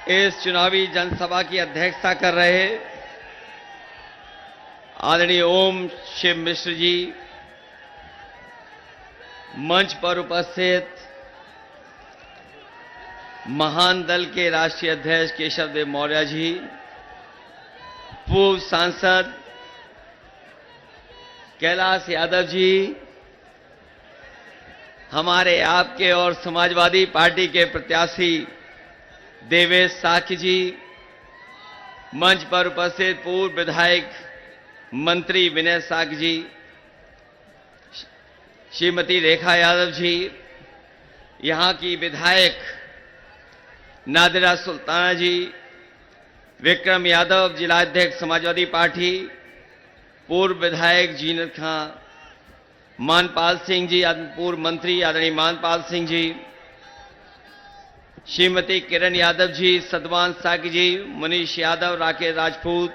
इस चुनावी जनसभा की अध्यक्षता कर रहे आदरणीय ओम शिव मिश्र जी, मंच पर उपस्थित महान दल के राष्ट्रीय अध्यक्ष केशव देव मौर्य जी, पूर्व सांसद कैलाश यादव जी, हमारे आपके और समाजवादी पार्टी के प्रत्याशी देवेश साक्य जी, मंच पर उपस्थित पूर्व विधायक मंत्री विनय साक्य जी, श्रीमती रेखा यादव जी, यहां की विधायक नादिरा सुल्ताना जी, विक्रम यादव जिलाध्यक्ष समाजवादी पार्टी, पूर्व विधायक जीनत खां, मानपाल सिंह जी, पूर्व मंत्री आदरणीय मानपाल सिंह जी, श्रीमती किरण यादव जी, सतवान साकी जी, मनीष यादव, राकेश राजपूत,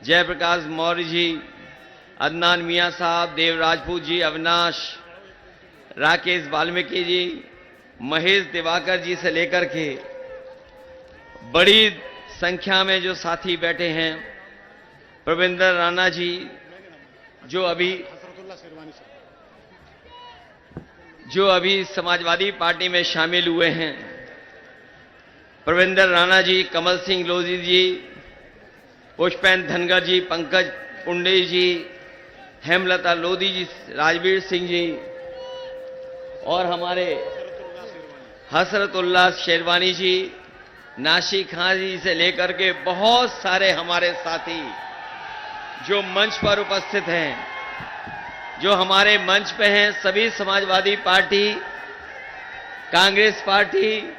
जयप्रकाश मौर्य जी, अदनान मियां साहब, देव राजपूत जी, अविनाश, राकेश वाल्मीकि जी, महेश दिवाकर जी से लेकर के बड़ी संख्या में जो साथी बैठे हैं, प्रविंदर राणा जी जो अभी समाजवादी पार्टी में शामिल हुए हैं, प्रविंदर राणा जी, कमल सिंह लोधी जी, पुष्पेंद्र धनगर जी, पंकज पुंडे जी, हेमलता लोधी जी, राजवीर सिंह जी और हमारे हसरतुल्लाह शेरवानी जी, नाशी खां जी से लेकर के बहुत सारे हमारे साथी जो मंच पर उपस्थित हैं, जो हमारे मंच पे हैं, सभी समाजवादी पार्टी, कांग्रेस पार्टी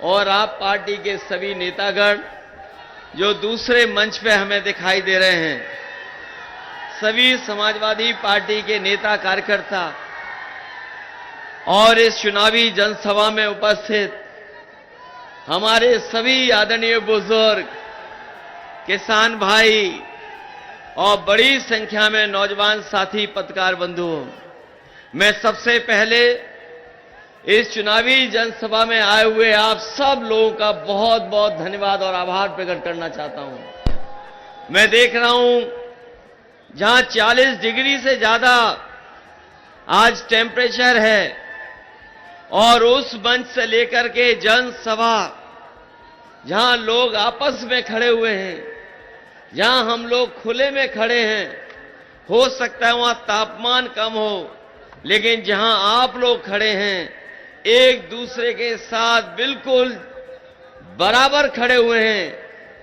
और आप पार्टी के सभी नेतागण जो दूसरे मंच पे हमें दिखाई दे रहे हैं, सभी समाजवादी पार्टी के नेता कार्यकर्ता और इस चुनावी जनसभा में उपस्थित हमारे सभी आदरणीय बुजुर्ग, किसान भाई और बड़ी संख्या में नौजवान साथी पत्रकार बंधुओं, मैं सबसे पहले इस चुनावी जनसभा में आए हुए आप सब लोगों का बहुत बहुत धन्यवाद और आभार प्रकट करना चाहता हूं। मैं देख रहा हूं जहां 40 डिग्री से ज्यादा आज टेम्परेचर है और उस मंच से लेकर के जनसभा जहां लोग आपस में खड़े हुए हैं, जहां हम लोग खुले में खड़े हैं, हो सकता है वहां तापमान कम हो, लेकिन जहां आप लोग खड़े हैं एक दूसरे के साथ बिल्कुल बराबर खड़े हुए हैं,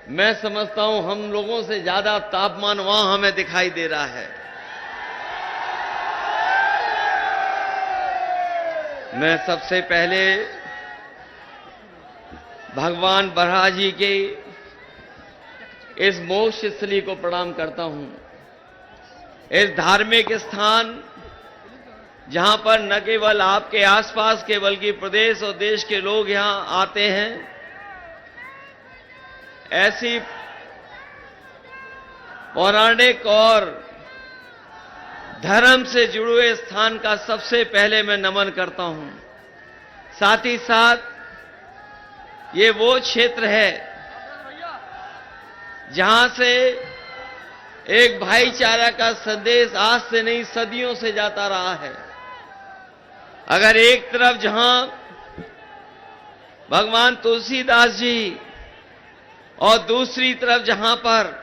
मैं समझता हूं हम लोगों से ज्यादा तापमान वहां हमें दिखाई दे रहा है। मैं सबसे पहले भगवान बरहा जी के इस मोक्ष स्थली को प्रणाम करता हूं। इस धार्मिक स्थान जहां पर न केवल आपके आसपास के बल्कि प्रदेश और देश के लोग यहां आते हैं, ऐसी पौराणिक और धर्म से जुड़े हुए स्थान का सबसे पहले मैं नमन करता हूं। साथ ही साथ ये वो क्षेत्र है जहां से एक भाईचारा का संदेश आज से नहीं सदियों से जाता रहा है। अगर एक तरफ जहां भगवान तुलसीदास जी और दूसरी तरफ जहां पर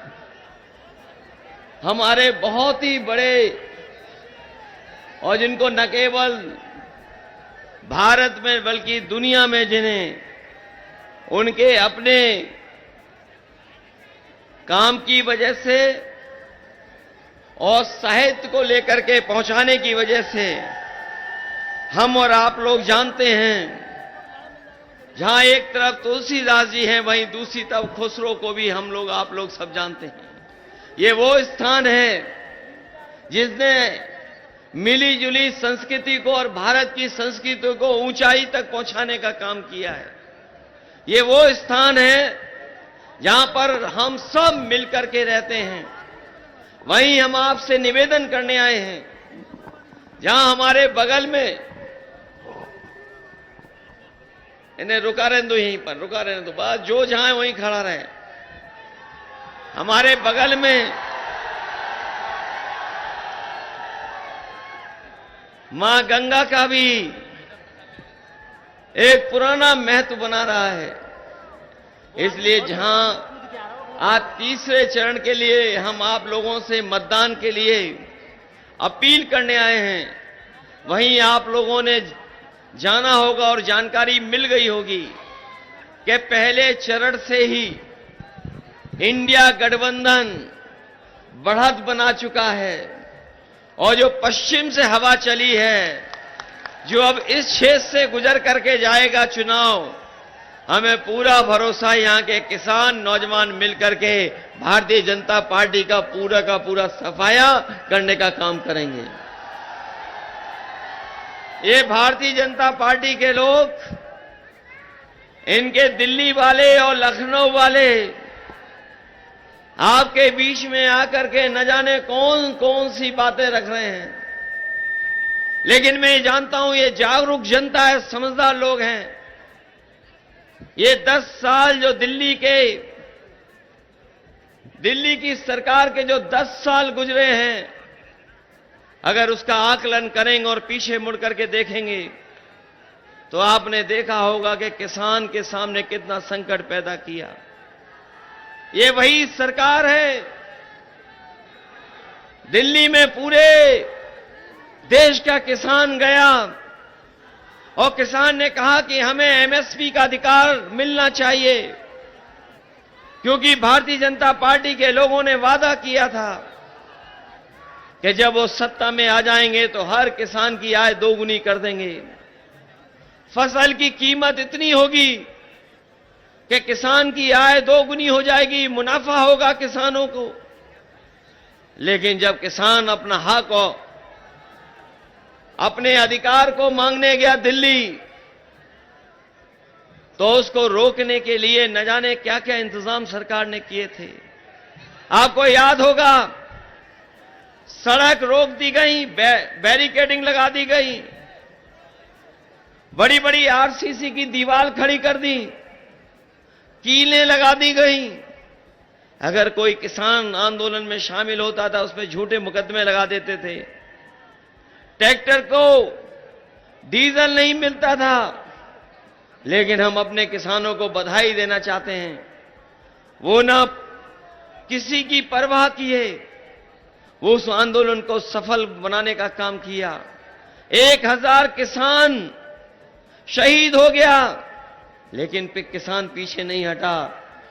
हमारे बहुत ही बड़े और जिनको न केवल भारत में बल्कि दुनिया में जिन्हें उनके अपने काम की वजह से और साहित्य को लेकर के पहुंचाने की वजह से हम और आप लोग जानते हैं, जहां एक तरफ तुलसीदास जी हैं वहीं दूसरी तरफ खुसरो को भी हम लोग आप लोग सब जानते हैं। ये वो स्थान है जिसने मिली जुली संस्कृति को और भारत की संस्कृति को ऊंचाई तक पहुंचाने का काम किया है। ये वो स्थान है जहां पर हम सब मिलकर के रहते हैं। वहीं हम आपसे निवेदन करने आए हैं, जहां हमारे बगल में इन्हें रुका रहने दो, यहीं पर रुका रहने दो, बस जो जहां है वहीं खड़ा रहे। हमारे बगल में मां गंगा का भी एक पुराना महत्व बना रहा है। इसलिए जहां आज तीसरे चरण के लिए हम आप लोगों से मतदान के लिए अपील करने आए हैं, वहीं आप लोगों ने जाना होगा और जानकारी मिल गई होगी कि पहले चरण से ही इंडिया गठबंधन बढ़त बना चुका है और जो पश्चिम से हवा चली है, जो अब इस क्षेत्र से गुजर करके जाएगा चुनाव, हमें पूरा भरोसा यहां के किसान नौजवान मिलकर के भारतीय जनता पार्टी का पूरा सफाया करने का काम करेंगे। ये भारतीय जनता पार्टी के लोग, इनके दिल्ली वाले और लखनऊ वाले आपके बीच में आकर के न जाने कौन कौन सी बातें रख रहे हैं, लेकिन मैं जानता हूं ये जागरूक जनता है, समझदार लोग हैं। ये 10 साल जो दिल्ली की सरकार के जो 10 साल गुजरे हैं, अगर उसका आकलन करेंगे और पीछे मुड़ करके देखेंगे तो आपने देखा होगा कि किसान के सामने कितना संकट पैदा किया। ये वही सरकार है, दिल्ली में पूरे देश का किसान गया और किसान ने कहा कि हमें एमएसपी का अधिकार मिलना चाहिए, क्योंकि भारतीय जनता पार्टी के लोगों ने वादा किया था कि जब वो सत्ता में आ जाएंगे तो हर किसान की आय दोगुनी कर देंगे। फसल की कीमत इतनी होगी कि किसान की आय दोगुनी हो जाएगी, मुनाफा होगा किसानों को। लेकिन जब किसान अपना हक और अपने अधिकार को मांगने गया दिल्ली, तो उसको रोकने के लिए न जाने क्या क्या इंतजाम सरकार ने किए थे। आपको याद होगा, सड़क रोक दी गई, बैरिकेडिंग लगा दी गई, बड़ी बड़ी आरसीसी की दीवार खड़ी कर दी, कीलें लगा दी गई। अगर कोई किसान आंदोलन में शामिल होता था, उसमें झूठे मुकदमे लगा देते थे। ट्रैक्टर को डीजल नहीं मिलता था, लेकिन हम अपने किसानों को बधाई देना चाहते हैं, वो ना किसी की परवाह किए, वो उस आंदोलन को सफल बनाने का काम किया। 1000 किसान शहीद हो गया, लेकिन किसान पीछे नहीं हटा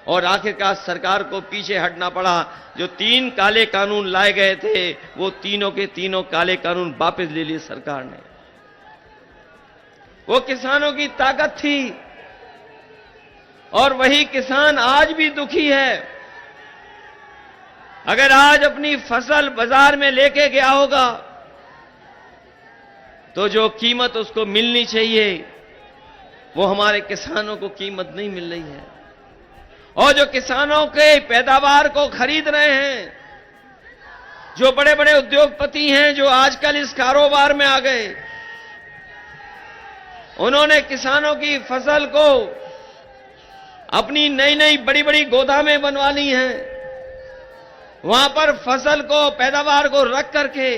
और आखिरकार सरकार को पीछे हटना पड़ा। जो 3 काले कानून लाए गए थे, वो तीनों के तीनों काले कानून वापस ले लिए सरकार ने। वो किसानों की ताकत थी और वही किसान आज भी दुखी है। अगर आज अपनी फसल बाजार में लेके गया होगा तो जो कीमत उसको मिलनी चाहिए, वो हमारे किसानों को कीमत नहीं मिल रही है। और जो किसानों के पैदावार को खरीद रहे हैं, जो बड़े बड़े उद्योगपति हैं जो आजकल इस कारोबार में आ गए, उन्होंने किसानों की फसल को अपनी नई नई बड़ी बड़ी गोदामें बनवा ली हैं। वहां पर फसल को, पैदावार को रख करके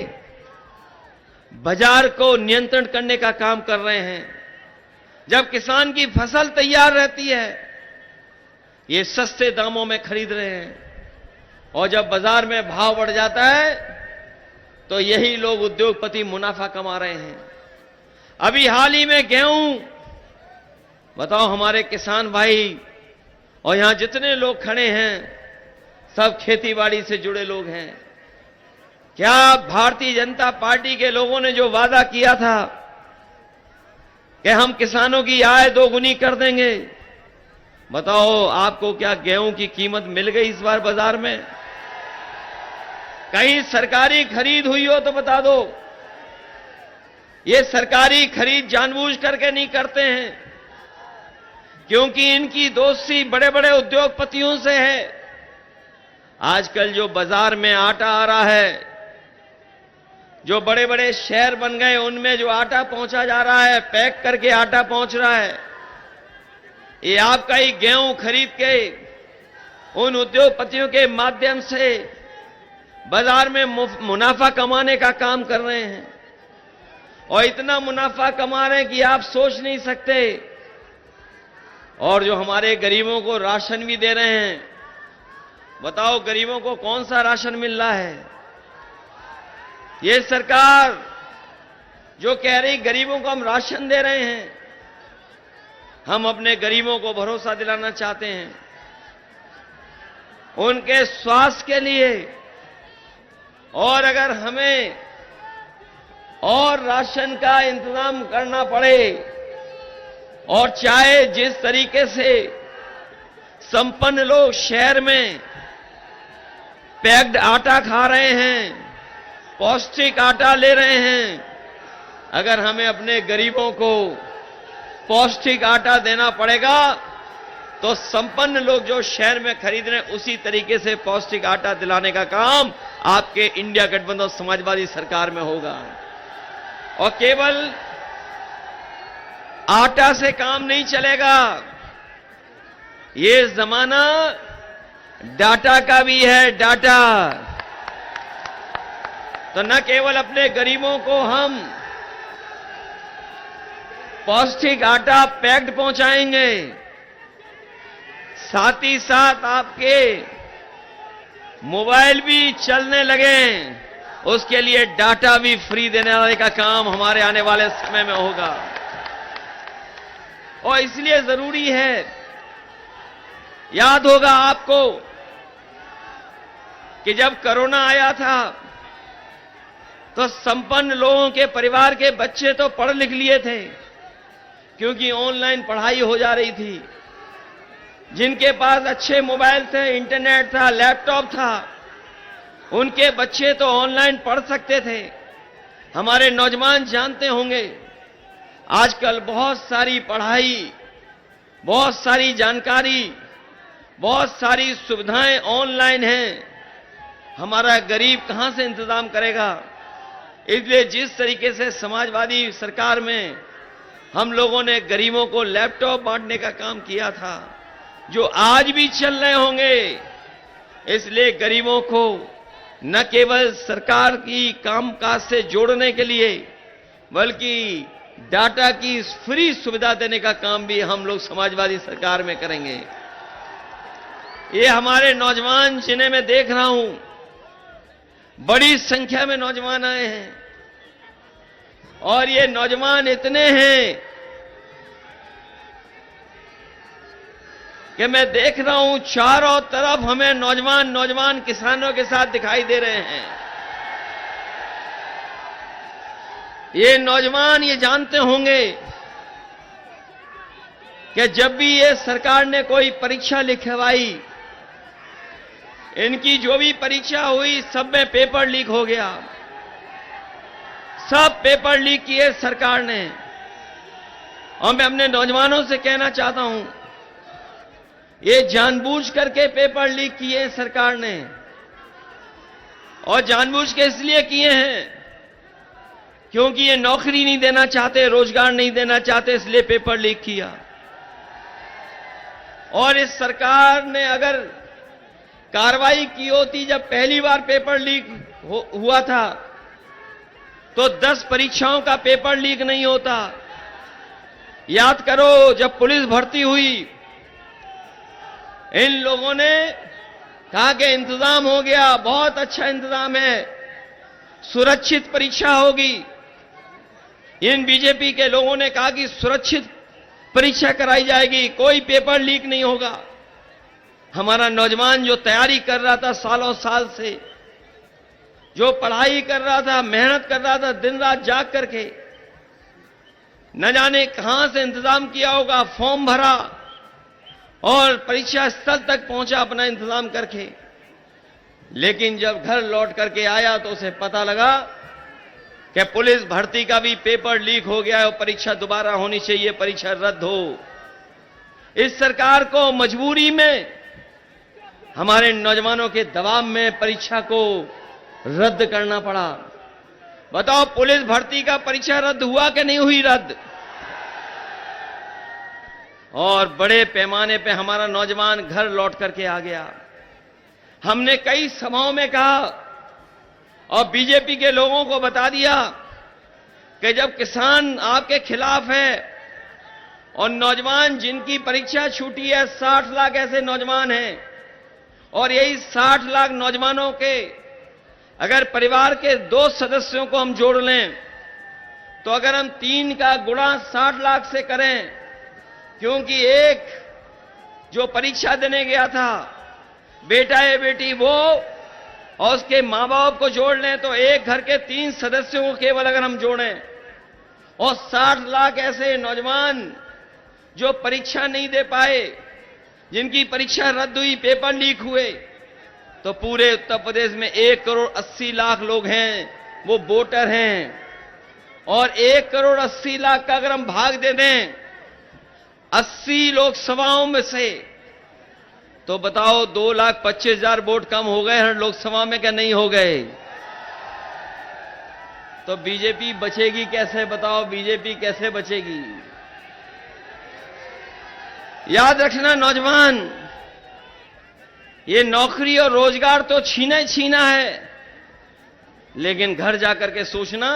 बाजार को नियंत्रण करने का काम कर रहे हैं। जब किसान की फसल तैयार रहती है, ये सस्ते दामों में खरीद रहे हैं, और जब बाजार में भाव बढ़ जाता है तो यही लोग उद्योगपति मुनाफा कमा रहे हैं। अभी हाल ही में गेहूं, बताओ हमारे किसान भाई और यहां जितने लोग खड़े हैं सब खेतीबाड़ी से जुड़े लोग हैं। क्या भारतीय जनता पार्टी के लोगों ने जो वादा किया था कि हम किसानों की आय दोगुनी कर देंगे, बताओ आपको क्या गेहूं की कीमत मिल गई इस बार बाजार में? कहीं सरकारी खरीद हुई हो तो बता दो। ये सरकारी खरीद जानबूझ करके नहीं करते हैं, क्योंकि इनकी दोस्ती बड़े बड़े उद्योगपतियों से है। आजकल जो बाजार में आटा आ रहा है, जो बड़े बड़े शहर बन गए उनमें जो आटा पहुंचा जा रहा है, पैक करके आटा पहुंच रहा है, ये आपका ही गेहूं खरीद के उन उद्योगपतियों के माध्यम से बाजार में मुनाफा कमाने का काम कर रहे हैं और इतना मुनाफा कमा रहे हैं कि आप सोच नहीं सकते। और जो हमारे गरीबों को राशन भी दे रहे हैं, बताओ गरीबों को कौन सा राशन मिल रहा है? ये सरकार जो कह रही गरीबों को हम राशन दे रहे हैं, हम अपने गरीबों को भरोसा दिलाना चाहते हैं उनके स्वास्थ्य के लिए। और अगर हमें और राशन का इंतजाम करना पड़े और चाहे जिस तरीके से संपन्न लोग शहर में पैक्ड आटा खा रहे हैं, पौष्टिक आटा ले रहे हैं, अगर हमें अपने गरीबों को पौष्टिक आटा देना पड़ेगा तो संपन्न लोग जो शहर में खरीद रहे हैं उसी तरीके से पौष्टिक आटा दिलाने का काम आपके इंडिया गठबंधन समाजवादी सरकार में होगा। और केवल आटा से काम नहीं चलेगा, ये जमाना डाटा का भी है। डाटा तो न केवल अपने गरीबों को हम पौष्टिक आटा पैक्ड पहुंचाएंगे, साथ ही साथ आपके मोबाइल भी चलने लगे, उसके लिए डाटा भी फ्री देने वाले का काम हमारे आने वाले समय में होगा। और इसलिए जरूरी है, याद होगा आपको कि जब कोरोना आया था तो संपन्न लोगों के परिवार के बच्चे तो पढ़ लिख लिए थे क्योंकि ऑनलाइन पढ़ाई हो जा रही थी। जिनके पास अच्छे मोबाइल थे, इंटरनेट था, लैपटॉप था, उनके बच्चे तो ऑनलाइन पढ़ सकते थे। हमारे नौजवान जानते होंगे आजकल बहुत सारी पढ़ाई, बहुत सारी जानकारी, बहुत सारी सुविधाएं ऑनलाइन हैं। हमारा गरीब कहां से इंतजाम करेगा? इसलिए जिस तरीके से समाजवादी सरकार में हम लोगों ने गरीबों को लैपटॉप बांटने का काम किया था, जो आज भी चल रहे होंगे, इसलिए गरीबों को न केवल सरकार की कामकाज से जोड़ने के लिए बल्कि डाटा की फ्री सुविधा देने का काम भी हम लोग समाजवादी सरकार में करेंगे। ये हमारे नौजवान जिन्हें मैं देख रहा हूं, बड़ी संख्या में नौजवान आए हैं और ये नौजवान इतने हैं कि मैं देख रहा हूं चारों तरफ हमें नौजवान किसानों के साथ दिखाई दे रहे हैं। ये नौजवान ये जानते होंगे कि जब भी ये सरकार ने कोई परीक्षा लिखवाई, इनकी जो भी परीक्षा हुई सब में पेपर लीक हो गया। सब पेपर लीक किए सरकार ने। और मैं अपने नौजवानों से कहना चाहता हूं, ये जानबूझ करके पेपर लीक किए सरकार ने, और जानबूझ के इसलिए किए हैं क्योंकि ये नौकरी नहीं देना चाहते, रोजगार नहीं देना चाहते, इसलिए पेपर लीक किया। और इस सरकार ने अगर कार्रवाई की होती, जब पहली बार पेपर लीक हुआ था तो 10 परीक्षाओं का पेपर लीक नहीं होता। याद करो, जब पुलिस भर्ती हुई, इन लोगों ने कहा कि इंतजाम हो गया, बहुत अच्छा इंतजाम है, सुरक्षित परीक्षा होगी। इन बीजेपी के लोगों ने कहा कि सुरक्षित परीक्षा कराई जाएगी, कोई पेपर लीक नहीं होगा। हमारा नौजवान जो तैयारी कर रहा था सालों साल से, जो पढ़ाई कर रहा था, मेहनत कर रहा था, दिन रात जाग करके, न जाने कहां से इंतजाम किया होगा, फॉर्म भरा और परीक्षा स्थल तक पहुंचा अपना इंतजाम करके। लेकिन जब घर लौट करके आया तो उसे पता लगा कि पुलिस भर्ती का भी पेपर लीक हो गया है और परीक्षा दोबारा होनी चाहिए, परीक्षा रद्द हो। इस सरकार को मजबूरी में, हमारे नौजवानों के दबाव में परीक्षा को रद्द करना पड़ा। बताओ, पुलिस भर्ती का परीक्षा रद्द हुआ कि नहीं हुई रद्द? और बड़े पैमाने पे हमारा नौजवान घर लौट करके आ गया। हमने कई सभाओं में कहा और बीजेपी के लोगों को बता दिया कि जब किसान आपके खिलाफ है और नौजवान जिनकी परीक्षा छूटी है, 60 लाख ऐसे नौजवान हैं, और यही 60 लाख नौजवानों के अगर परिवार के 2 सदस्यों को हम जोड़ लें तो अगर हम 3 का गुणा 60 लाख से करें, क्योंकि एक जो परीक्षा देने गया था बेटा या बेटी वो और उसके मां बाप को जोड़ लें तो एक घर के 3 सदस्यों को केवल अगर हम जोड़ें और 60 लाख ऐसे नौजवान जो परीक्षा नहीं दे पाए, जिनकी परीक्षा रद्द हुई, पेपर लीक हुए, तो पूरे उत्तर प्रदेश में 1 करोड़ 80 लाख लोग हैं, वो वोटर हैं। और 1 करोड़ 80 लाख का अगर हम भाग दे दें 80 लोकसभाओं में से, तो बताओ 2,25,000 वोट कम हो गए हर लोकसभा में, क्या नहीं हो गए? तो बीजेपी बचेगी कैसे? बताओ बीजेपी कैसे बचेगी? याद रखना नौजवान, ये नौकरी और रोजगार तो छीना ही छीना है, लेकिन घर जाकर के सोचना,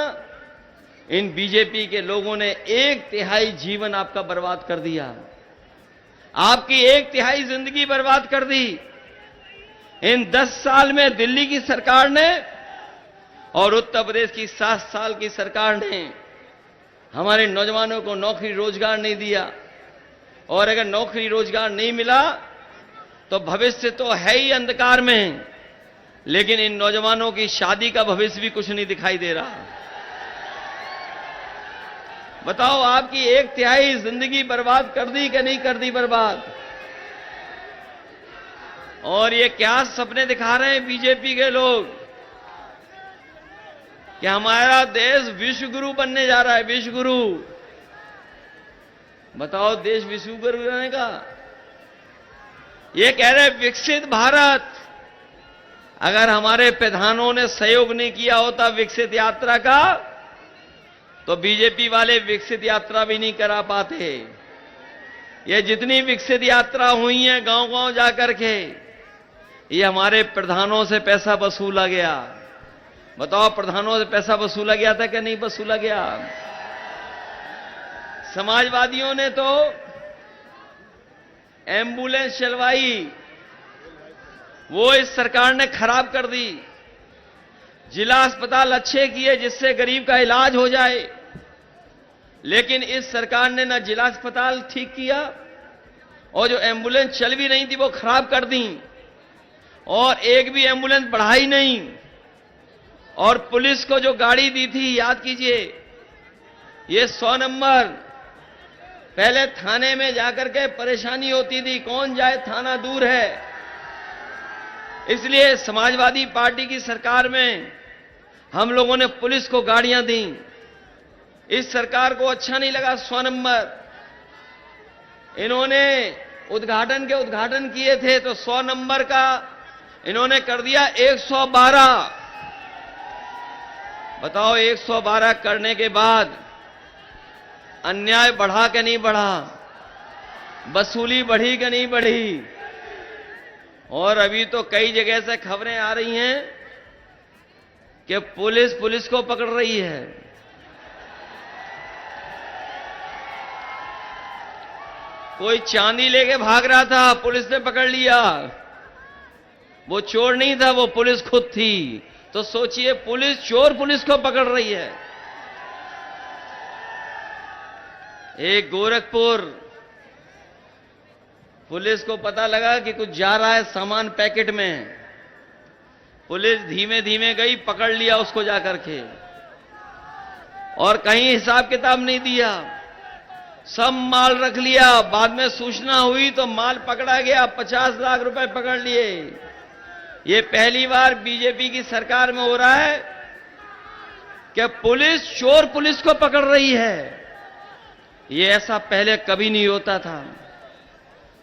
इन बीजेपी के लोगों ने 1/3 जीवन आपका बर्बाद कर दिया, आपकी 1/3 जिंदगी बर्बाद कर दी। इन 10 साल में दिल्ली की सरकार ने और उत्तर प्रदेश की 7 साल की सरकार ने हमारे नौजवानों को नौकरी रोजगार नहीं दिया, और अगर नौकरी रोजगार नहीं मिला तो भविष्य तो है ही अंधकार में, लेकिन इन नौजवानों की शादी का भविष्य भी कुछ नहीं दिखाई दे रहा। बताओ आपकी 1/3 जिंदगी बर्बाद कर दी कि नहीं कर दी बर्बाद? और ये क्या सपने दिखा रहे हैं बीजेपी के लोग कि हमारा देश विश्व गुरु बनने जा रहा है, विश्व गुरु। बताओ देश विश्व गुरु बनेगा? ये कह रहे विकसित भारत। अगर हमारे प्रधानों ने सहयोग नहीं किया होता विकसित यात्रा का, तो बीजेपी वाले विकसित यात्रा भी नहीं करा पाते। ये जितनी विकसित यात्रा हुई है गांव-गांव जाकर के, ये हमारे प्रधानों से पैसा वसूला गया। बताओ प्रधानों से पैसा वसूला गया था कि नहीं वसूला गया? समाजवादियों ने तो एम्बुलेंस चलवाई, वो इस सरकार ने खराब कर दी। जिला अस्पताल अच्छे किए जिससे गरीब का इलाज हो जाए, लेकिन इस सरकार ने ना जिला अस्पताल ठीक किया, और जो एम्बुलेंस चल भी नहीं थी वो खराब कर दी, और एक भी एम्बुलेंस बढ़ाई नहीं। और पुलिस को जो गाड़ी दी थी, याद कीजिए, ये 100 नंबर, पहले थाने में जाकर के परेशानी होती थी, कौन जाए, थाना दूर है। इसलिए समाजवादी पार्टी की सरकार में हम लोगों ने पुलिस को गाड़ियां दी। इस सरकार को अच्छा नहीं लगा 100 नंबर। इन्होंने उद्घाटन किए थे तो 100 नंबर का इन्होंने कर दिया 112। बताओ 112 करने के बाद अन्याय बढ़ा कि नहीं बढ़ा? वसूली बढ़ी कि नहीं बढ़ी? और अभी तो कई जगह से खबरें आ रही हैं कि पुलिस को पकड़ रही है। कोई चांदी लेके भाग रहा था, पुलिस ने पकड़ लिया। वो चोर नहीं था, वो पुलिस खुद थी। तो सोचिए, पुलिस चोर पुलिस को पकड़ रही है। एक गोरखपुर पुलिस को पता लगा कि कुछ जा रहा है सामान पैकेट में, पुलिस धीमे धीमे गई, पकड़ लिया उसको जाकर के, और कहीं हिसाब किताब नहीं दिया, सब माल रख लिया। बाद में सूचना हुई तो माल पकड़ा गया, 50 लाख रुपए पकड़ लिए। ये पहली बार बीजेपी की सरकार में हो रहा है कि पुलिस चोर पुलिस को पकड़ रही है। ये ऐसा पहले कभी नहीं होता था।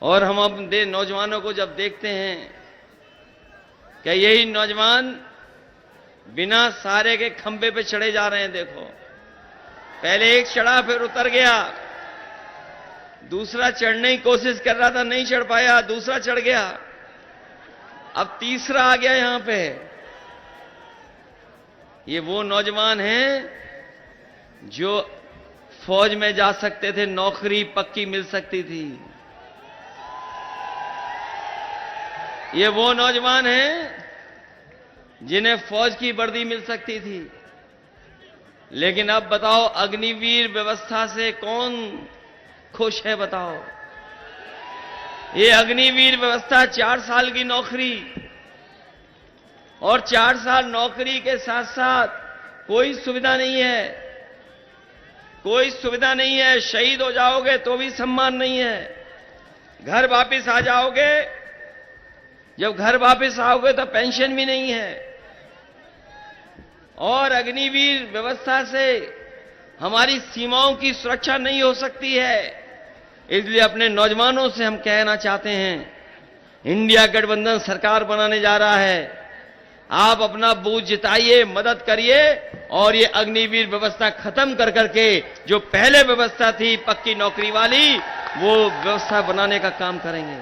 और हम अपने नौजवानों को जब देखते हैं कि यही नौजवान बिना सहारे के खंबे पे चढ़े जा रहे हैं। देखो, पहले एक चढ़ा फिर उतर गया, दूसरा चढ़ने की कोशिश कर रहा था, नहीं चढ़ पाया, दूसरा चढ़ गया, अब तीसरा आ गया यहां पे। ये वो नौजवान हैं जो फौज में जा सकते थे, नौकरी पक्की मिल सकती थी। ये वो नौजवान हैं जिन्हें फौज की वर्दी मिल सकती थी। लेकिन अब बताओ, अग्निवीर व्यवस्था से कौन खुश है? बताओ, ये अग्निवीर व्यवस्था 4 साल की नौकरी, और 4 साल नौकरी के साथ साथ कोई सुविधा नहीं है, कोई सुविधा नहीं है। शहीद हो जाओगे तो भी सम्मान नहीं है, घर वापस आ जाओगे, जब घर वापस आओगे तो पेंशन भी नहीं है। और अग्निवीर व्यवस्था से हमारी सीमाओं की सुरक्षा नहीं हो सकती है। इसलिए अपने नौजवानों से हम कहना चाहते हैं, इंडिया गठबंधन सरकार बनाने जा रहा है, आप अपना बूथ जिताइए, मदद करिए, और ये अग्निवीर व्यवस्था खत्म कर करके जो पहले व्यवस्था थी पक्की नौकरी वाली, वो व्यवस्था बनाने का काम करेंगे।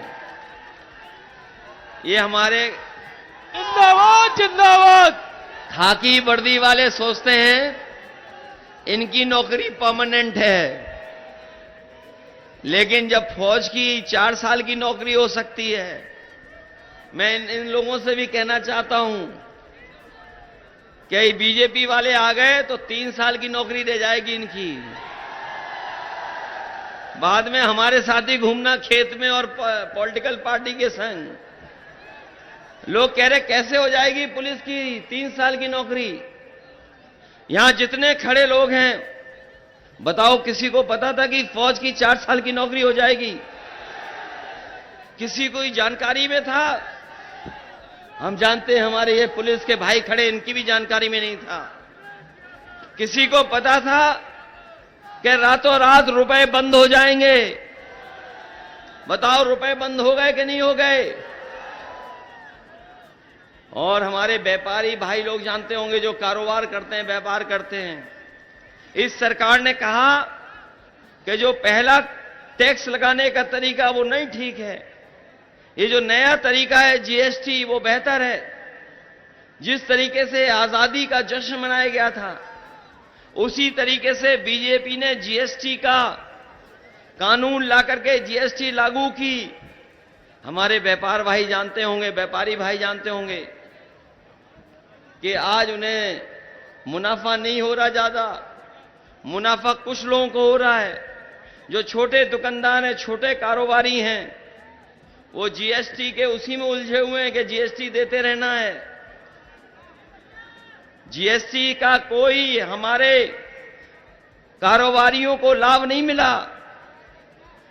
ये हमारे जिंदाबाद जिंदाबाद खाकी वर्दी वाले सोचते हैं इनकी नौकरी परमानेंट है, लेकिन जब फौज की 4 साल की नौकरी हो सकती है, मैं इन लोगों से भी कहना चाहता हूं कि बीजेपी वाले आ गए तो 3 साल की नौकरी रह जाएगी इनकी। बाद में हमारे साथ ही घूमना खेत में और पॉलिटिकल पार्टी के संग। लोग कह रहे कैसे हो जाएगी पुलिस की 3 साल की नौकरी? यहां जितने खड़े लोग हैं, बताओ किसी को पता था कि फौज की 4 साल की नौकरी हो जाएगी? किसी को जानकारी में था? हम जानते हैं, हमारे ये पुलिस के भाई खड़े, इनकी भी जानकारी में नहीं था। किसी को पता था कि रातों रात रुपए बंद हो जाएंगे? बताओ, रुपए बंद हो गए कि नहीं हो गए? और हमारे व्यापारी भाई लोग जानते होंगे, जो कारोबार करते हैं, व्यापार करते हैं, इस सरकार ने कहा कि जो पहला टैक्स लगाने का तरीका वो नहीं ठीक है, ये जो नया तरीका है जीएसटी वो बेहतर है। जिस तरीके से आजादी का जश्न मनाया गया था, उसी तरीके से बीजेपी ने जीएसटी का कानून ला करके जीएसटी लागू की। हमारे व्यापार भाई जानते होंगे, व्यापारी भाई जानते होंगे कि आज उन्हें मुनाफा नहीं हो रहा ज्यादा, मुनाफा कुछ लोगों को हो रहा है। जो छोटे दुकानदार हैं, छोटे कारोबारी हैं, वो जीएसटी के उसी में उलझे हुए हैं कि जीएसटी देते रहना है। जीएसटी का कोई हमारे कारोबारियों को लाभ नहीं मिला।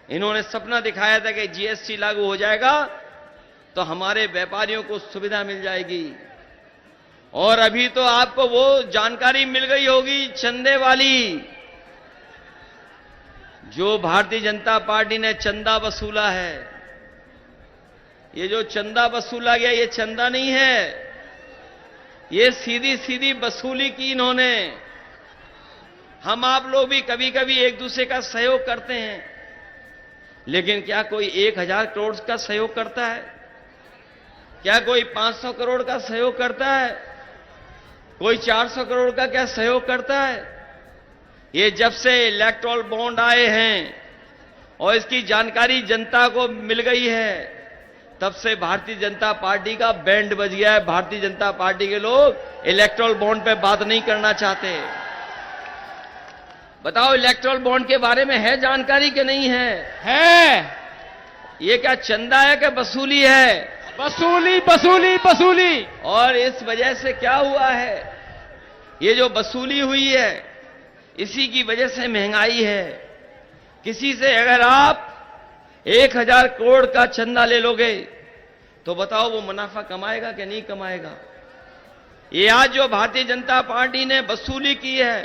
इन्होंने सपना दिखाया था कि जीएसटी लागू हो जाएगा तो हमारे व्यापारियों को सुविधा मिल जाएगी। और अभी तो आपको वो जानकारी मिल गई होगी चंदे वाली, जो भारतीय जनता पार्टी ने चंदा वसूला है। ये जो चंदा वसूला गया, ये चंदा नहीं है, ये सीधी सीधी वसूली की इन्होंने। हम आप लोग भी कभी कभी एक दूसरे का सहयोग करते हैं, लेकिन क्या कोई 1000 करोड़ का सहयोग करता है? क्या कोई 500 करोड़ का सहयोग करता है? कोई 400 करोड़ का क्या सहयोग करता है? ये जब से इलेक्टोरल बॉन्ड आए हैं और इसकी जानकारी जनता को मिल गई है, तब से भारतीय जनता पार्टी का बैंड बज गया है। भारतीय जनता पार्टी के लोग इलेक्टोरल बॉन्ड पे बात नहीं करना चाहते। बताओ, इलेक्टोरल बॉन्ड के बारे में है जानकारी कि नहीं है? है। ये क्या चंदा है कि वसूली है? वसूली वसूली वसूली। और इस वजह से क्या हुआ है, ये जो वसूली हुई है, इसी की वजह से महंगाई है। किसी से अगर आप 1000 करोड़ का चंदा ले लोगे तो बताओ वो मुनाफा कमाएगा कि नहीं कमाएगा? ये आज जो भारतीय जनता पार्टी ने वसूली की है,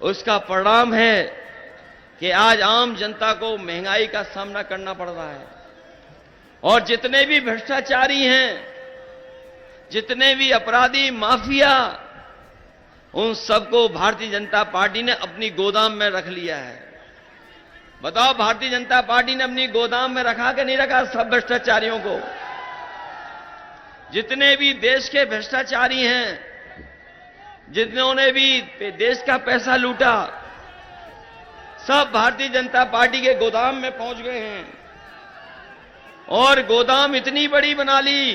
उसका परिणाम है कि आज आम जनता को महंगाई का सामना करना पड़ रहा है। और जितने भी भ्रष्टाचारी हैं, जितने भी अपराधी माफिया, उन सबको भारतीय जनता पार्टी ने अपनी गोदाम में रख लिया है। बताओ, भारतीय जनता पार्टी ने अपनी गोदाम में रखा कि नहीं रखा सब भ्रष्टाचारियों को? जितने भी देश के भ्रष्टाचारी हैं, जिन्होंने भी देश का पैसा लूटा, सब भारतीय जनता पार्टी के गोदाम में पहुंच गए हैं। और गोदाम इतनी बड़ी बना ली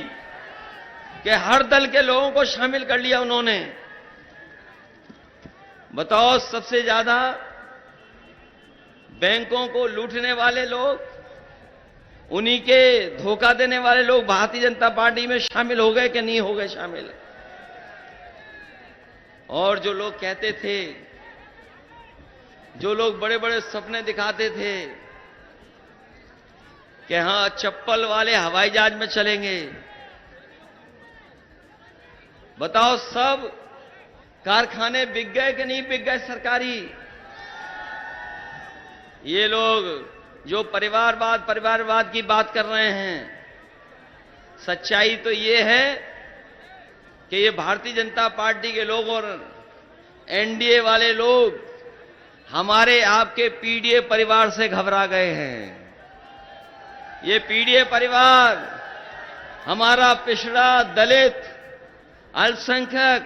कि हर दल के लोगों को शामिल कर लिया उन्होंने। बताओ, सबसे ज्यादा बैंकों को लूटने वाले लोग, उन्हीं के धोखा देने वाले लोग भारतीय जनता पार्टी में शामिल हो गए कि नहीं हो गए शामिल? और जो लोग कहते थे, जो लोग बड़े बड़े सपने दिखाते थे कि हां चप्पल वाले हवाई जहाज में चलेंगे, बताओ सब कारखाने बिक गए कि नहीं बिक गए सरकारी? ये लोग जो परिवारवाद की बात कर रहे हैं, सच्चाई तो ये है कि ये भारतीय जनता पार्टी के लोग और एनडीए वाले लोग हमारे आपके पीडीए परिवार से घबरा गए हैं। ये पीडीए परिवार हमारा पिछड़ा, दलित, अल्पसंख्यक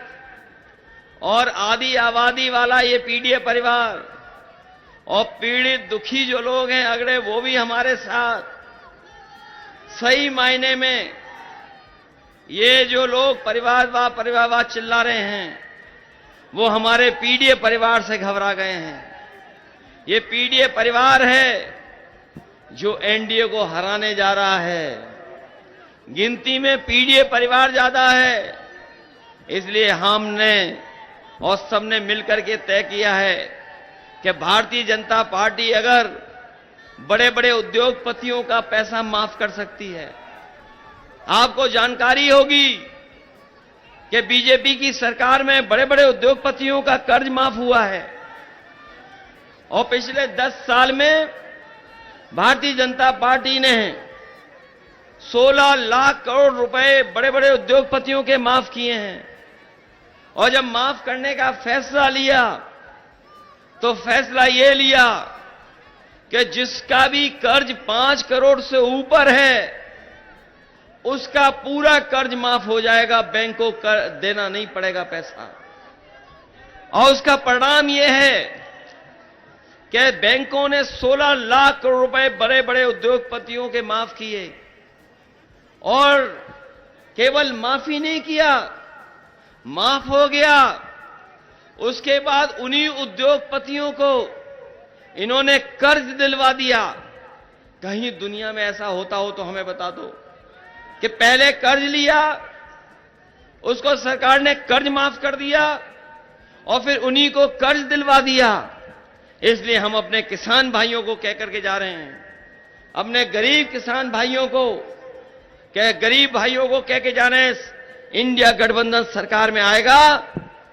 और आदि आबादी वाला ये पीडीए परिवार और पीड़ित दुखी जो लोग हैं अगड़े, वो भी हमारे साथ। सही मायने में ये जो लोग परिवारवाद चिल्ला रहे हैं, वो हमारे पीडीए परिवार से घबरा गए हैं। ये पीडीए परिवार है जो एनडीए को हराने जा रहा है। गिनती में पीडीए परिवार ज्यादा है, इसलिए हमने और सबने मिलकर के तय किया है कि भारतीय जनता पार्टी अगर बड़े बड़े उद्योगपतियों का पैसा माफ कर सकती है। आपको जानकारी होगी कि बीजेपी की सरकार में बड़े बड़े उद्योगपतियों का कर्ज माफ हुआ है और पिछले 10 साल में भारतीय जनता पार्टी ने 16 लाख करोड़ रुपए बड़े बड़े उद्योगपतियों के माफ किए हैं। और जब माफ करने का फैसला लिया तो फैसला यह लिया कि जिसका भी कर्ज 5 करोड़ से ऊपर है उसका पूरा कर्ज माफ हो जाएगा, बैंक को देना नहीं पड़ेगा पैसा। और उसका परिणाम यह है कि बैंकों ने 16 लाख करोड़ रुपए बड़े बड़े उद्योगपतियों के माफ किए। और केवल माफी नहीं किया, माफ हो गया, उसके बाद उन्हीं उद्योगपतियों को इन्होंने कर्ज दिलवा दिया। कहीं दुनिया में ऐसा होता हो तो हमें बता दो कि पहले कर्ज लिया, उसको सरकार ने कर्ज माफ कर दिया और फिर उन्हीं को कर्ज दिलवा दिया। इसलिए हम अपने किसान भाइयों को कह करके जा रहे हैं, अपने गरीब किसान भाइयों को गरीब भाइयों को कह के जा रहे हैं, इंडिया गठबंधन सरकार में आएगा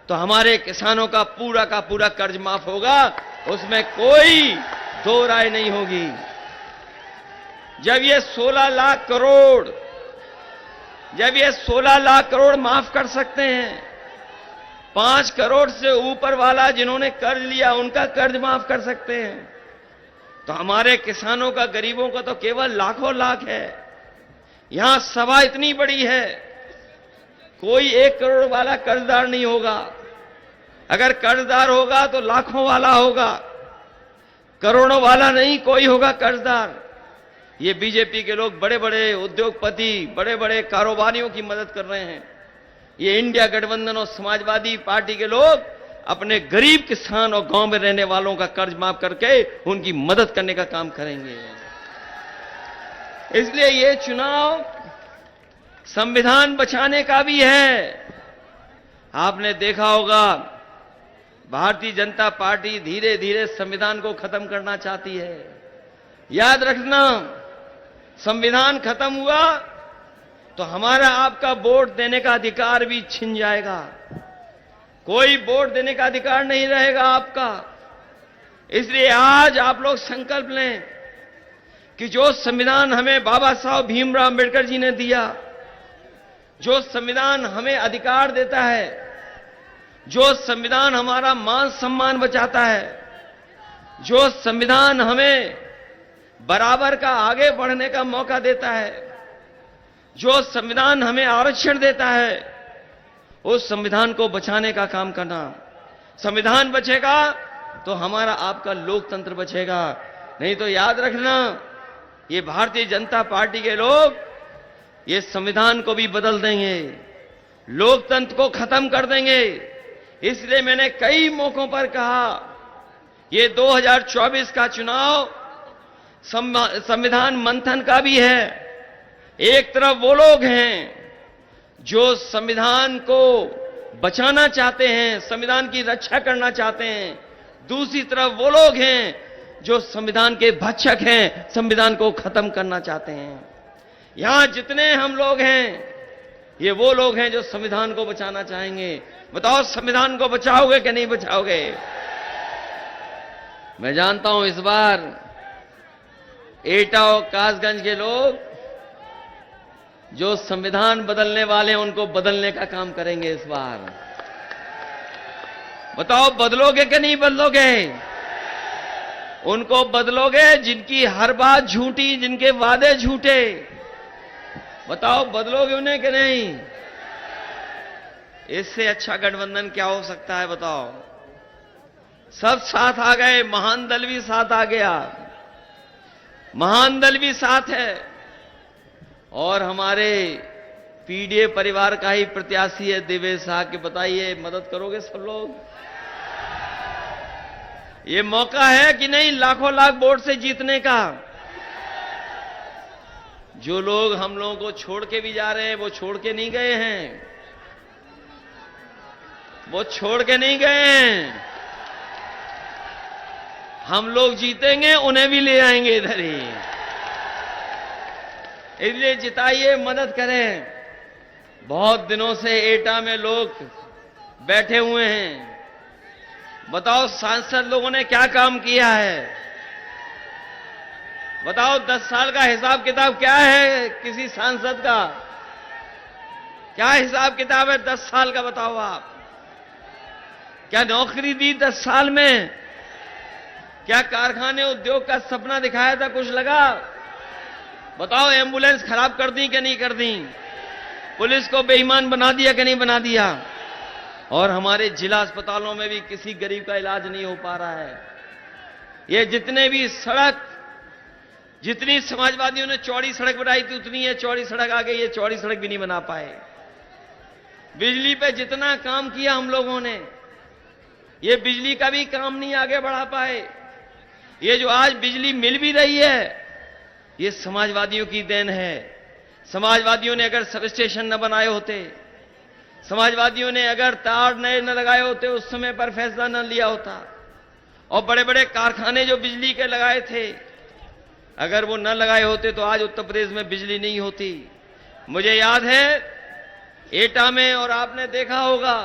तो हमारे किसानों का पूरा कर्ज माफ होगा, उसमें कोई दो राय नहीं होगी। जब ये 16 लाख करोड़ माफ कर सकते हैं, 5 करोड़ से ऊपर वाला जिन्होंने कर्ज लिया उनका कर्ज माफ कर सकते हैं, तो हमारे किसानों का, गरीबों का तो केवल लाखों लाख है। यहां सभा इतनी बड़ी है, कोई 1 करोड़ वाला कर्जदार नहीं होगा। अगर कर्जदार होगा तो लाखों वाला होगा, करोड़ों वाला नहीं कोई होगा कर्जदार। ये बीजेपी के लोग बड़े बड़े उद्योगपति, बड़े बड़े कारोबारियों की मदद कर रहे हैं। ये इंडिया गठबंधन और समाजवादी पार्टी के लोग अपने गरीब किसान और गांव में रहने वालों का कर्ज माफ करके उनकी मदद करने का काम करेंगे। इसलिए ये चुनाव संविधान बचाने का भी है। आपने देखा होगा भारतीय जनता पार्टी धीरे धीरे संविधान को खत्म करना चाहती है। याद रखना, संविधान खत्म हुआ तो हमारा आपका वोट देने का अधिकार भी छिन जाएगा। कोई वोट देने का अधिकार नहीं रहेगा आपका। इसलिए आज आप लोग संकल्प लें कि जो संविधान हमें बाबा साहब भीमराव अंबेडकर जी ने दिया, जो संविधान हमें अधिकार देता है, जो संविधान हमारा मान सम्मान बचाता है, जो संविधान हमें बराबर का आगे बढ़ने का मौका देता है, जो संविधान हमें आरक्षण देता है, उस संविधान को बचाने का काम करना। संविधान बचेगा तो हमारा आपका लोकतंत्र बचेगा। नहीं तो याद रखना, ये भारतीय जनता पार्टी के लोग ये संविधान को भी बदल देंगे, लोकतंत्र को खत्म कर देंगे। इसलिए मैंने कई मौकों पर कहा, ये 2024 का चुनाव संविधान मंथन का भी है। एक तरफ वो लोग हैं जो संविधान को बचाना चाहते हैं, संविधान की रक्षा करना चाहते हैं, दूसरी तरफ वो लोग हैं जो संविधान के भक्षक हैं, संविधान को खत्म करना चाहते हैं। यहां जितने हम लोग हैं, ये वो लोग हैं जो संविधान को बचाना चाहेंगे। बताओ, संविधान को बचाओगे कि नहीं बचाओगे? मैं जानता हूं इस बार एटा और कासगंज के लोग जो संविधान बदलने वाले हैं, उनको बदलने का काम करेंगे इस बार। बताओ, बदलोगे कि नहीं बदलोगे? उनको बदलोगे जिनकी हर बात झूठी, जिनके वादे झूठे। बताओ, बदलोगे उन्हें कि नहीं? इससे अच्छा गठबंधन क्या हो सकता है? बताओ, सब साथ आ गए, महान दल भी साथ आ गया, महान दल भी साथ है, और हमारे पीडीए परिवार का ही प्रत्याशी है देवेश साहब के। बताइए, मदद करोगे सब लोग? ये मौका है कि नहीं लाखों लाख वोट से जीतने का? जो लोग हम लोगों को छोड़ के भी जा रहे हैं, वो छोड़ के नहीं गए हैं, वो छोड़ के नहीं गए हैं। हम लोग जीतेंगे, उन्हें भी ले आएंगे इधर ही। इसलिए जिताइए, मदद करें। बहुत दिनों से एटा में लोग बैठे हुए हैं। बताओ, सांसद लोगों ने क्या काम किया है? बताओ, 10 साल का हिसाब किताब क्या है किसी सांसद का? क्या हिसाब किताब है 10 साल का? बताओ आप। क्या नौकरी दी 10 साल में? क्या कारखाने उद्योग का सपना दिखाया था? कुछ लगा? बताओ, एम्बुलेंस खराब कर दी कि नहीं कर दी? पुलिस को बेईमान बना दिया कि नहीं बना दिया? और हमारे जिला अस्पतालों में भी किसी गरीब का इलाज नहीं हो पा रहा है। ये जितने भी सड़क, जितनी समाजवादियों ने चौड़ी सड़क बनाई थी, उतनी है चौड़ी सड़क आ गई, ये चौड़ी सड़क भी नहीं बना पाए। बिजली पे जितना काम किया हम लोगों ने, ये बिजली का भी काम नहीं आगे बढ़ा पाए। ये जो आज बिजली मिल भी रही है, ये समाजवादियों की देन है। समाजवादियों ने अगर सब स्टेशन न बनाए होते, समाजवादियों ने अगर तार नए न लगाए होते, उस समय पर फैसला न लिया होता, और बड़े बड़े कारखाने जो बिजली के लगाए थे, अगर वो न लगाए होते तो आज उत्तर प्रदेश में बिजली नहीं होती। मुझे याद है एटा में, और आपने देखा होगा,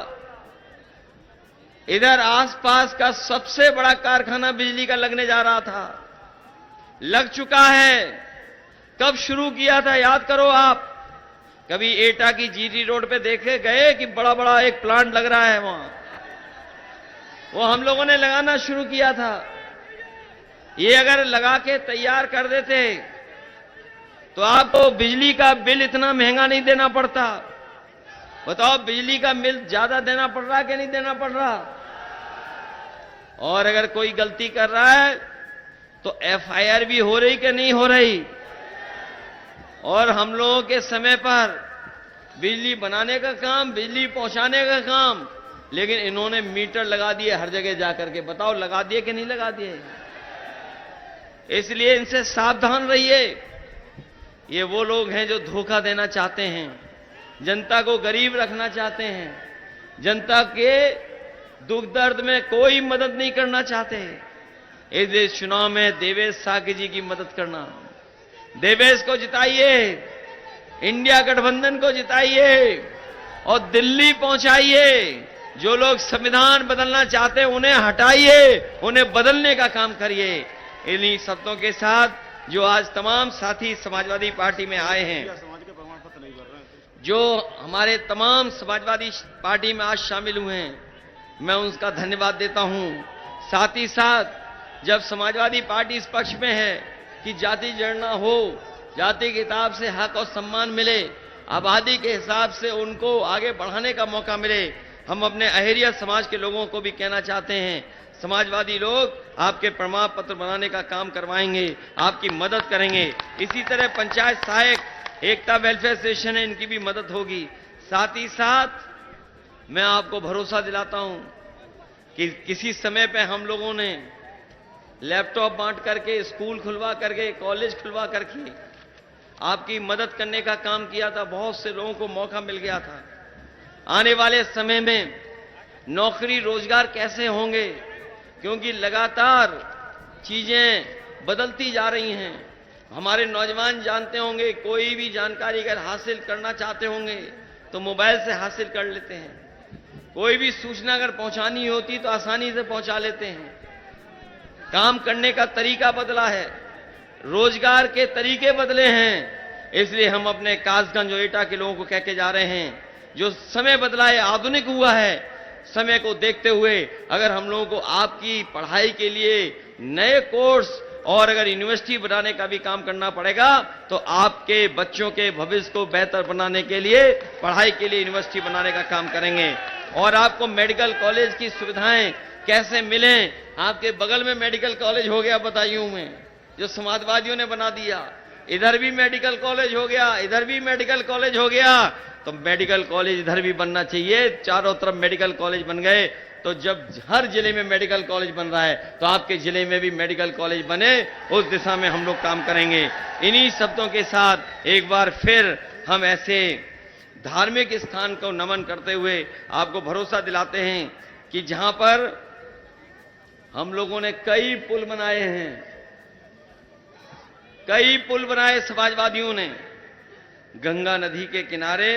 इधर आसपास का सबसे बड़ा कारखाना बिजली का लगने जा रहा था, लग चुका है। कब शुरू किया था याद करो आप? कभी एटा की जीटी रोड पे देखे गए कि बड़ा बड़ा एक प्लांट लग रहा है वहां? वो हम लोगों ने लगाना शुरू किया था। ये अगर लगा के तैयार कर देते तो आपको बिजली का बिल इतना महंगा नहीं देना पड़ता। बताओ, बिजली का बिल ज्यादा देना पड़ रहा कि नहीं देना पड़ रहा? और अगर कोई गलती कर रहा है तो एफआईआर भी हो रही कि नहीं हो रही? और हम लोगों के समय पर बिजली बनाने का काम, बिजली पहुंचाने का काम, लेकिन इन्होंने मीटर लगा दिए हर जगह जाकर के। बताओ, लगा दिए कि नहीं लगा दिए? इसलिए इनसे सावधान रहिए। ये वो लोग हैं जो धोखा देना चाहते हैं, जनता को गरीब रखना चाहते हैं, जनता के दुख दर्द में कोई मदद नहीं करना चाहते। इस चुनाव में देवेश साकी जी की मदद करना। देवेश को जिताइए, इंडिया गठबंधन को जिताइए और दिल्ली पहुंचाइए। जो लोग संविधान बदलना चाहते हैं उन्हें हटाइए, उन्हें बदलने का काम करिए। इन्हीं शब्दों के साथ जो आज तमाम साथी समाजवादी पार्टी में आए हैं, जो हमारे तमाम समाजवादी पार्टी में आज शामिल हुए हैं, मैं उनका धन्यवाद देता हूं। साथ ही साथ जब समाजवादी पार्टी इस पक्ष में है कि जाति जनगणना हो, जाति के हिसाब से हक और सम्मान मिले, आबादी के हिसाब से उनको आगे बढ़ाने का मौका मिले, हम अपने अहेरिया समाज के लोगों को भी कहना चाहते हैं, समाजवादी लोग आपके प्रमाण पत्र बनाने का काम करवाएंगे, आपकी मदद करेंगे। इसी तरह पंचायत सहायक, एकता वेलफेयर स्टेशन है, इनकी भी मदद होगी। साथ ही साथ मैं आपको भरोसा दिलाता हूं कि किसी समय पे हम लोगों ने लैपटॉप बांट करके, स्कूल खुलवा करके, कॉलेज खुलवा करके आपकी मदद करने का काम किया था। बहुत से लोगों को मौका मिल गया था। आने वाले समय में नौकरी रोजगार कैसे होंगे, क्योंकि लगातार चीजें बदलती जा रही हैं। हमारे नौजवान जानते होंगे, कोई भी जानकारी अगर हासिल करना चाहते होंगे तो मोबाइल से हासिल कर लेते हैं। कोई भी सूचना अगर पहुंचानी होती तो आसानी से पहुंचा लेते हैं। काम करने का तरीका बदला है, रोजगार के तरीके बदले हैं। इसलिए हम अपने कासगंज और एटा के लोगों को कह के जा रहे हैं, जो समय बदला है, आधुनिक हुआ है, समय को देखते हुए अगर हम लोगों को आपकी पढ़ाई के लिए नए कोर्स और अगर यूनिवर्सिटी बनाने का भी काम करना पड़ेगा तो आपके बच्चों के भविष्य को बेहतर बनाने के लिए, पढ़ाई के लिए यूनिवर्सिटी बनाने का काम करेंगे। और आपको मेडिकल कॉलेज की सुविधाएं कैसे मिलें, आपके बगल में मेडिकल कॉलेज हो गया बदायूं में, जो समाजवादियों ने बना दिया। इधर भी मेडिकल कॉलेज हो गया, इधर भी मेडिकल कॉलेज हो गया, तो मेडिकल कॉलेज इधर भी बनना चाहिए। चारों तरफ मेडिकल कॉलेज बन गए, तो जब हर जिले में मेडिकल कॉलेज बन रहा है तो आपके जिले में भी मेडिकल कॉलेज बने, उस दिशा में हम लोग काम करेंगे। इन्हीं शब्दों के साथ एक बार फिर हम ऐसे धार्मिक स्थान को नमन करते हुए आपको भरोसा दिलाते हैं कि जहां पर हम लोगों ने कई पुल बनाए हैं, कई पुल बनाए समाजवादियों ने। गंगा नदी के किनारे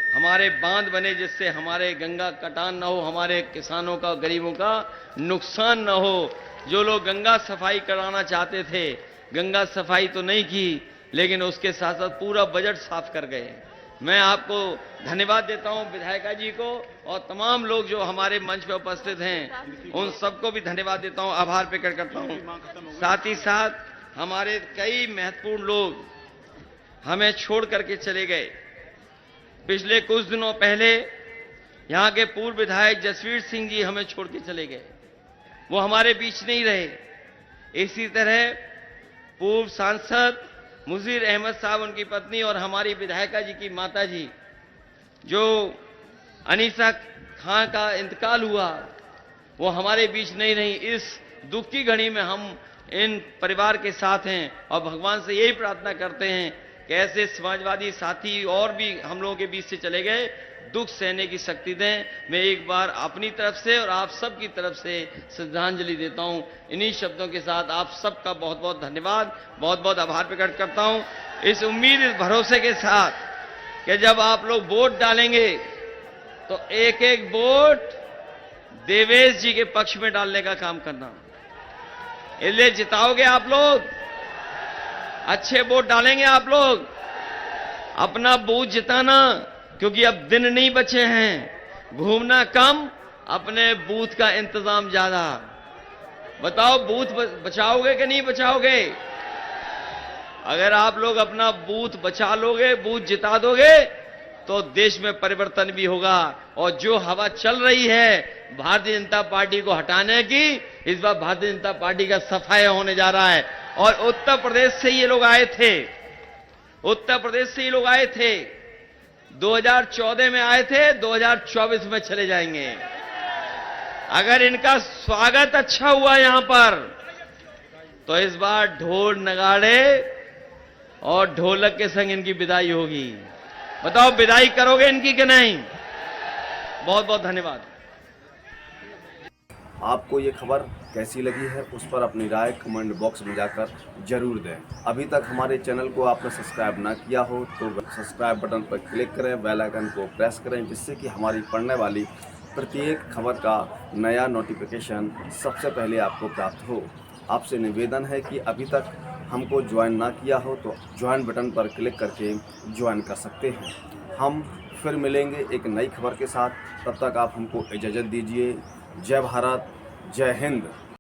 हमारे बांध बने, जिससे हमारे गंगा कटान न हो, हमारे किसानों का, गरीबों का नुकसान न हो। जो लोग गंगा सफाई कराना चाहते थे, गंगा सफाई तो नहीं की, लेकिन उसके साथ साथ पूरा बजट साफ कर गए। मैं आपको धन्यवाद देता हूं, विधायिका जी को और तमाम लोग जो हमारे मंच पर उपस्थित हैं, उन सबको भी धन्यवाद देता हूं, आभार प्रकट करता हूं। साथ ही साथ हमारे कई महत्वपूर्ण लोग हमें छोड़ करके चले गए। पिछले कुछ दिनों पहले यहां के पूर्व विधायक जसवीर सिंह जी हमें छोड़ के चले गए, वो हमारे बीच नहीं रहे। इसी तरह पूर्व सांसद मुजीर अहमद साहब, उनकी पत्नी और हमारी विधायिका जी की माता जी, जो अनीसा खां का इंतकाल हुआ, वो हमारे बीच नहीं रही। इस दुख की घड़ी में हम इन परिवार के साथ हैं और भगवान से यही प्रार्थना करते हैं कि ऐसे समाजवादी साथी और भी हम लोगों के बीच से चले गए, दुख सहने की शक्ति दें। मैं एक बार अपनी तरफ से और आप सब की तरफ से श्रद्धांजलि देता हूं। इन्हीं शब्दों के साथ आप सबका बहुत बहुत धन्यवाद, बहुत बहुत आभार प्रकट करता हूं। इस उम्मीद, इस भरोसे के साथ कि जब आप लोग वोट डालेंगे तो एक एक वोट देवेश जी के पक्ष में डालने का काम करना। इसलिए जिताओगे आप लोग, अच्छे वोट डालेंगे आप लोग, अपना बूथ जिताना, क्योंकि अब दिन नहीं बचे हैं। घूमना कम, अपने बूथ का इंतजाम ज्यादा। बताओ बूथ बचाओगे कि नहीं बचाओगे? अगर आप लोग अपना बूथ बचा लोगे, बूथ जिता दोगे, तो देश में परिवर्तन भी होगा। और जो हवा चल रही है भारतीय जनता पार्टी को हटाने की, इस बार भारतीय जनता पार्टी का सफाया होने जा रहा है। और उत्तर प्रदेश से ये लोग आए थे, उत्तर प्रदेश से ये लोग आए थे, 2014 में आए थे, 2024 में चले जाएंगे। अगर इनका स्वागत अच्छा हुआ यहां पर, तो इस बार ढोल नगाड़े और ढोलक के संग इनकी विदाई होगी। बताओ विदाई करोगे इनकी कि नहीं? बहुत बहुत धन्यवाद। आपको ये खबर कैसी लगी है, उस पर अपनी राय कमेंट बॉक्स में जाकर जरूर दें। अभी तक हमारे चैनल को आपने सब्सक्राइब ना किया हो तो सब्सक्राइब बटन पर क्लिक करें, बेल आइकन को प्रेस करें, जिससे कि हमारी पढ़ने वाली प्रत्येक खबर का नया नोटिफिकेशन सबसे पहले आपको प्राप्त हो। आपसे निवेदन है कि अभी तक हमको ज्वाइन ना किया हो तो ज्वाइन बटन पर क्लिक करके ज्वाइन कर सकते हैं। हम फिर मिलेंगे एक नई खबर के साथ, तब तक आप हमको इजाज़त दीजिए। जय भारत, जय हिंद।